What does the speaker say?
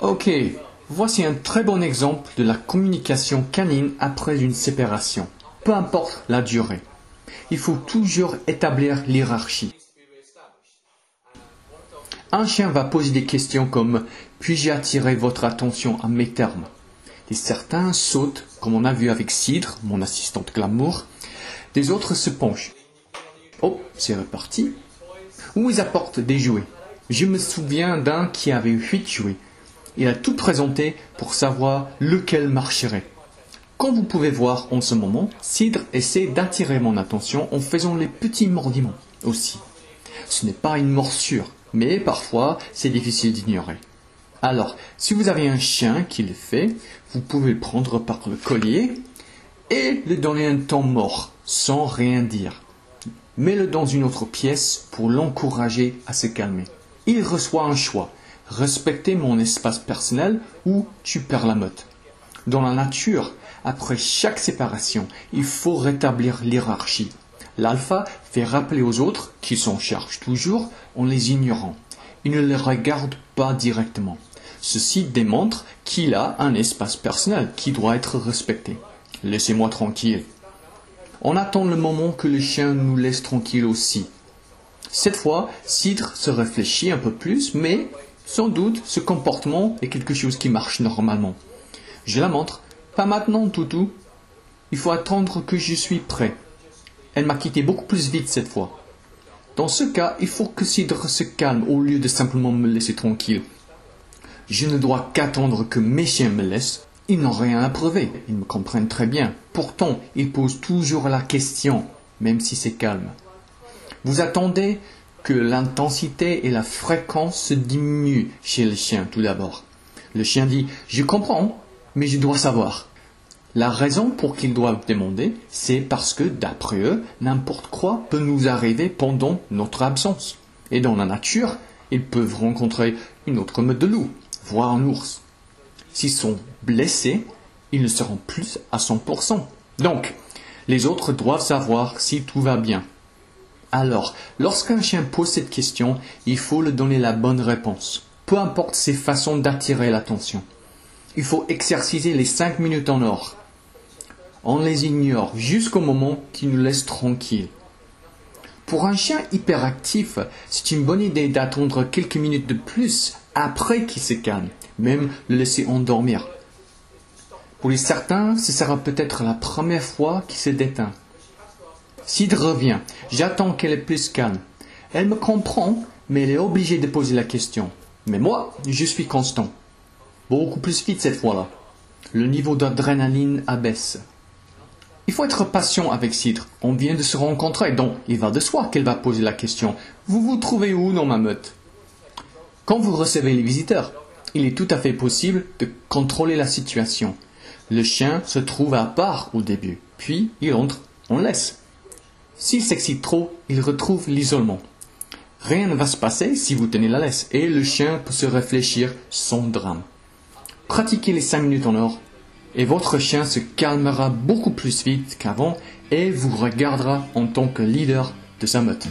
Ok, voici un très bon exemple de la communication canine après une séparation. Peu importe la durée, il faut toujours établir l'hiérarchie. Un chien va poser des questions comme « Puis-je attirer votre attention à mes termes ?» Et certains sautent, comme on a vu avec Cidre, mon assistante glamour. Des autres se penchent. Oh, c'est reparti. Ou ils apportent des jouets. Je me souviens d'un qui avait 8 jouets. Il a tout présenté pour savoir lequel marcherait. Comme vous pouvez voir en ce moment, Cidre essaie d'attirer mon attention en faisant les petits mordiments aussi. Ce n'est pas une morsure, mais parfois c'est difficile d'ignorer. Alors, si vous avez un chien qui le fait, vous pouvez le prendre par le collier et lui donner un temps mort, sans rien dire. Mets-le dans une autre pièce pour l'encourager à se calmer. Il reçoit un choix, respecter mon espace personnel ou tu perds la meute. Dans la nature, après chaque séparation, il faut rétablir l'hiérarchie. L'alpha fait rappeler aux autres qu'ils s'en chargent toujours en les ignorant. Il ne les regarde pas directement. Ceci démontre qu'il a un espace personnel qui doit être respecté. Laissez-moi tranquille. On attend le moment que le chien nous laisse tranquille aussi. Cette fois, Cidre se réfléchit un peu plus, mais sans doute ce comportement est quelque chose qui marche normalement. Je la montre. Pas maintenant, toutou. Il faut attendre que je suis prêt. Elle m'a quitté beaucoup plus vite cette fois. Dans ce cas, il faut que Cidre se calme au lieu de simplement me laisser tranquille. Je ne dois qu'attendre que mes chiens me laissent. Ils n'ont rien à prouver. Ils me comprennent très bien. Pourtant, ils posent toujours la question, même si c'est calme. Vous attendez que l'intensité et la fréquence se diminuent chez le chien tout d'abord. Le chien dit « Je comprends, mais je dois savoir ». La raison pour qu'ils doivent demander, c'est parce que, d'après eux, n'importe quoi peut nous arriver pendant notre absence. Et dans la nature, ils peuvent rencontrer une autre meute de loups, voire un ours. S'ils sont blessés, ils ne seront plus à 100%. Donc, les autres doivent savoir si tout va bien. Alors, lorsqu'un chien pose cette question, il faut lui donner la bonne réponse, peu importe ses façons d'attirer l'attention. Il faut exerciser les 5 minutes en or. On les ignore jusqu'au moment qui nous laisse tranquilles. Pour un chien hyperactif, c'est une bonne idée d'attendre quelques minutes de plus après qu'il se calme, même le laisser endormir. Pour les certains, ce sera peut-être la première fois qu'il se déteint. Cidre revient, j'attends qu'elle est plus calme. Elle me comprend, mais elle est obligée de poser la question. Mais moi, je suis constant. Beaucoup plus vite cette fois-là. Le niveau d'adrénaline abaisse. Il faut être patient avec Cidre. On vient de se rencontrer, donc il va de soi qu'elle va poser la question. Vous vous trouvez où dans ma meute? Quand vous recevez les visiteurs, il est tout à fait possible de contrôler la situation. Le chien se trouve à part au début, puis il entre, on laisse. S'il s'excite trop, il retrouve l'isolement. Rien ne va se passer si vous tenez la laisse, et le chien peut se réfléchir sans drame. Pratiquez les 5 minutes en or, et votre chien se calmera beaucoup plus vite qu'avant et vous regardera en tant que leader de sa meute.